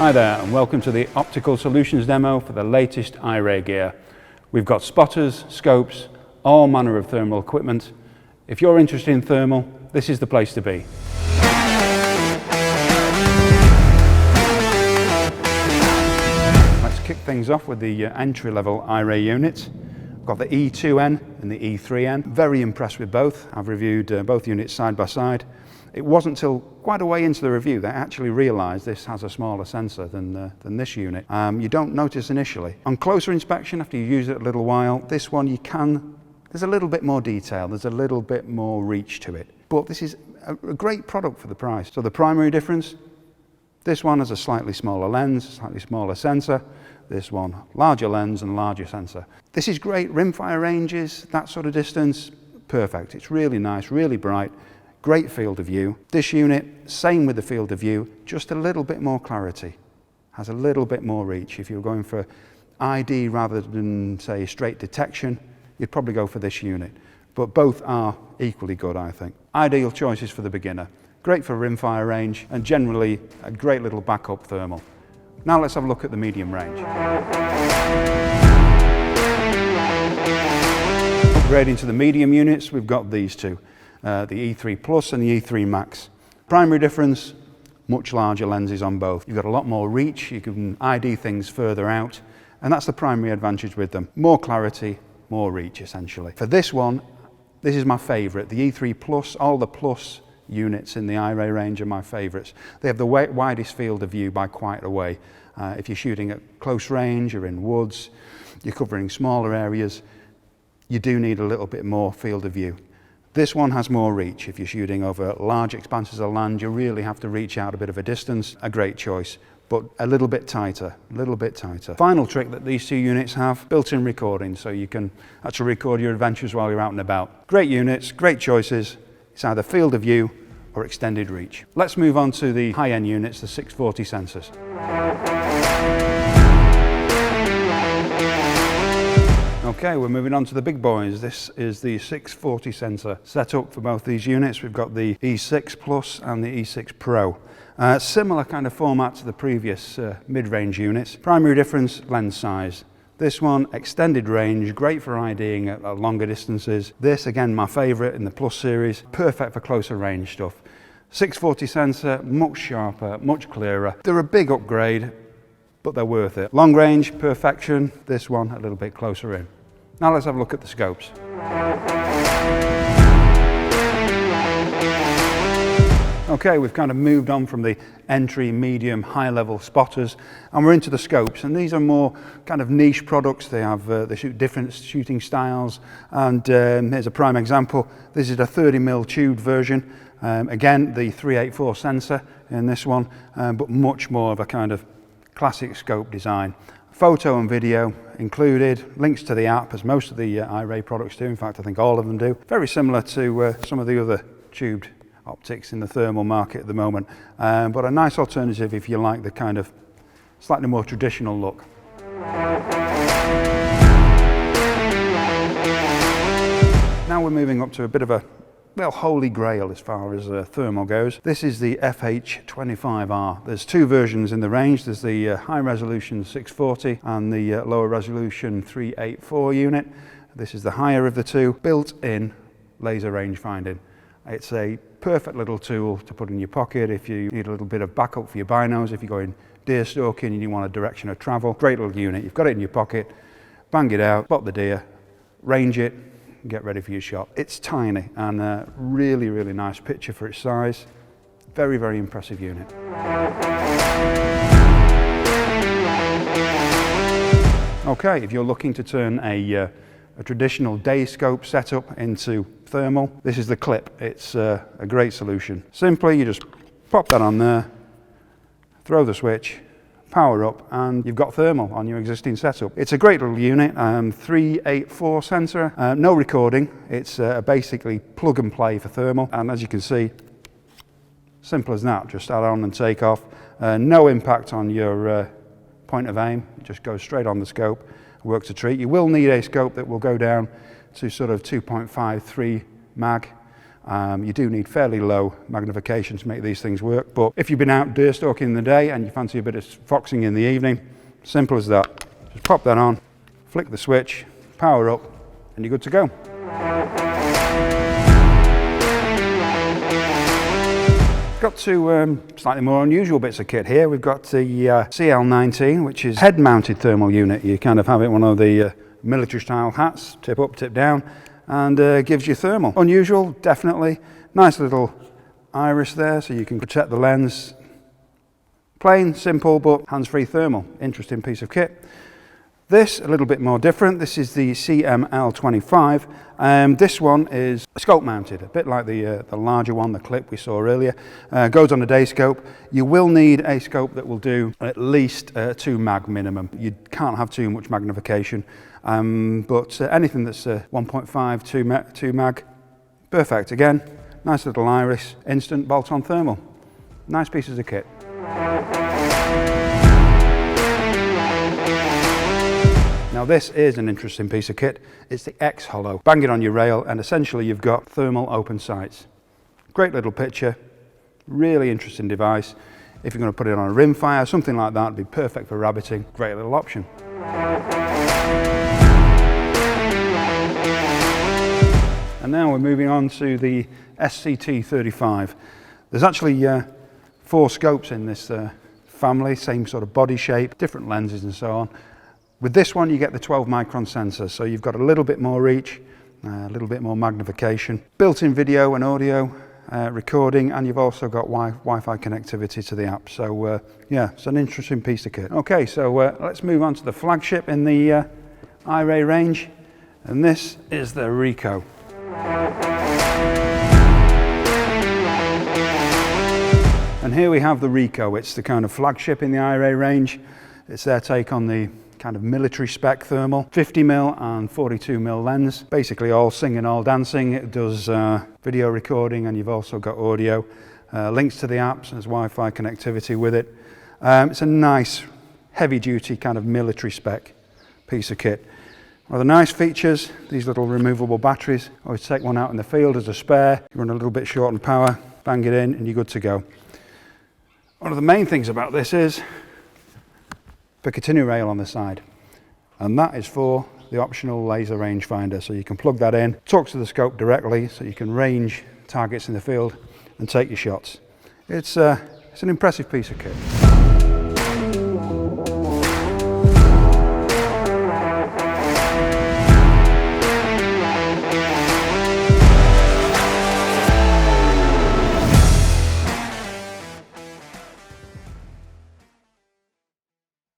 Hi there and welcome to the optical solutions demo for the latest Infiray gear. We've got spotters, scopes, all manner of thermal equipment. If you're interested in thermal, this is the place to be. Let's kick things off with the entry-level Infiray units. We've got the E2N and the E3N. Very impressed with both. I've reviewed both units side by side. It wasn't till quite a way into the review that I actually realised this has a smaller sensor than this unit. You don't notice initially. On closer inspection, after you use it a little while, this one there's a little bit more detail, there's a little bit more reach to it. But this is a great product for the price. So the primary difference, this one has a slightly smaller lens, slightly smaller sensor. This one, larger lens and larger sensor. This is great rimfire ranges, that sort of distance, perfect. It's really nice, really bright. Great field of view. This unit, same with the field of view, just a little bit more clarity. Has a little bit more reach. If you're going for ID rather than, say, straight detection, you'd probably go for this unit. But both are equally good, I think. Ideal choices for the beginner. Great for rimfire range and generally a great little backup thermal. Now let's have a look at the medium range. Upgrading to the medium units, we've got these two. The E3 Plus and the E3 Max. Primary difference, much larger lenses on both. You've got a lot more reach, you can ID things further out, and that's the primary advantage with them. More clarity, more reach essentially. For this one, this is my favourite. The E3 Plus, all the Plus units in the Infiray range are my favourites. They have the widest field of view by quite a way. If you're shooting at close range or in woods, you're covering smaller areas, you do need a little bit more field of view. This one has more reach. If you're shooting over large expanses of land, you really have to reach out a bit of a distance. A great choice, but a little bit tighter, Final trick that these two units have, built-in recording, so you can actually record your adventures while you're out and about. Great units, great choices. It's either field of view or extended reach. Let's move on to the high-end units, the 640 sensors. Okay, we're moving on to the big boys. This is the 640 sensor setup for both these units. We've got the E6 Plus and the E6 Pro. Similar kind of format to the previous mid-range units. Primary difference, lens size. This one, extended range, great for IDing at longer distances. This, again, my favourite in the Plus series, perfect for closer range stuff. 640 sensor, much sharper, much clearer. They're a big upgrade, but they're worth it. Long range, perfection. This one, a little bit closer in. Now let's have a look at the scopes. Okay, we've kind of moved on from the entry, medium, high-level spotters, and we're into the scopes. And these are more kind of niche products. They shoot different shooting styles. And here's a prime example. This is a 30mm tubed version. Again, the 384 sensor in this one, but much more of a kind of classic scope design. Photo and video included, links to the app as most of the Infiray products do. In fact, I think all of them do. Very similar to some of the other tubed optics in the thermal market at the moment, but a nice alternative if you like the kind of slightly more traditional look. Now we're moving up to a bit of a holy grail as far as thermal goes. This is the FH25R. There's two versions in the range. There's the high resolution 640 and the lower resolution 384 unit. This is the higher of the two. Built-in laser range finding. It's a perfect little tool to put in your pocket if you need a little bit of backup for your binos, if you're going deer stalking and you want a direction of travel. Great little unit. You've got it in your pocket, bang it out, spot the deer, range it, get ready for your shot. It's tiny and a really, really nice picture for its size. Very, very impressive unit. Okay, if you're looking to turn a traditional day scope setup into thermal, this is the clip. It's a great solution. Simply, you just pop that on there, throw the switch, power up, and you've got thermal on your existing setup. It's a great little unit, 384 sensor, no recording. It's basically plug and play for thermal, and as you can see, simple as that, just add on and take off. No impact on your point of aim, it just goes straight on the scope, works a treat. You will need a scope that will go down to sort of 2.53 mag, You do need fairly low magnification to make these things work, but if you've been out deer stalking in the day and you fancy a bit of foxing in the evening, simple as that. Just pop that on, flick the switch, power up, and you're good to go. Got two slightly more unusual bits of kit here. We've got the CL19, which is head-mounted thermal unit. You kind of have it one of the military-style hats, tip up, tip down, and gives you thermal. Unusual, definitely. Nice little iris there, so you can protect the lens. Plain, simple, but hands-free thermal. Interesting piece of kit. This, a little bit more different. This is the CML25. This one is scope mounted, a bit like the larger one, the clip we saw earlier. Goes on a day scope. You will need a scope that will do at least 2 mag minimum. You can't have too much magnification, but anything that's 1.5, 2 mag, perfect. Again, nice little iris, instant bolt-on thermal. Nice pieces of kit. Now this is an interesting piece of kit. It's the X-Hollow. Bang it on your rail and essentially you've got thermal open sights. Great little picture, really interesting device. If you're going to put it on a rimfire, something like that would be perfect for rabbiting. Great little option. And now we're moving on to the SCT35. There's actually 4 scopes in this family, same sort of body shape, different lenses and so on. With this one you get the 12 micron sensor, so you've got a little bit more reach, a little bit more magnification, built-in video and audio recording, and you've also got Wi-Fi connectivity to the app. So yeah, it's an interesting piece of kit. Okay, so let's move on to the flagship in the Infiray range, and this is the Ricoh. And here we have the Ricoh. It's the kind of flagship in the Infiray range. It's their take on the kind of military spec thermal, 50mm and 42mm lens, basically all singing, all dancing. It does video recording, and you've also got audio, links to the apps, there's Wi-Fi connectivity with it. It's a nice heavy duty kind of military spec piece of kit. Well, the nice features, these little removable batteries. Always take one out in the field as a spare. You run a little bit short on power, bang it in and you're good to go. One of the main things about this is Picatinny rail on the side, and that is for the optional laser rangefinder, so you can plug that in, talk to the scope directly, so you can range targets in the field and take your shots. It's an impressive piece of kit.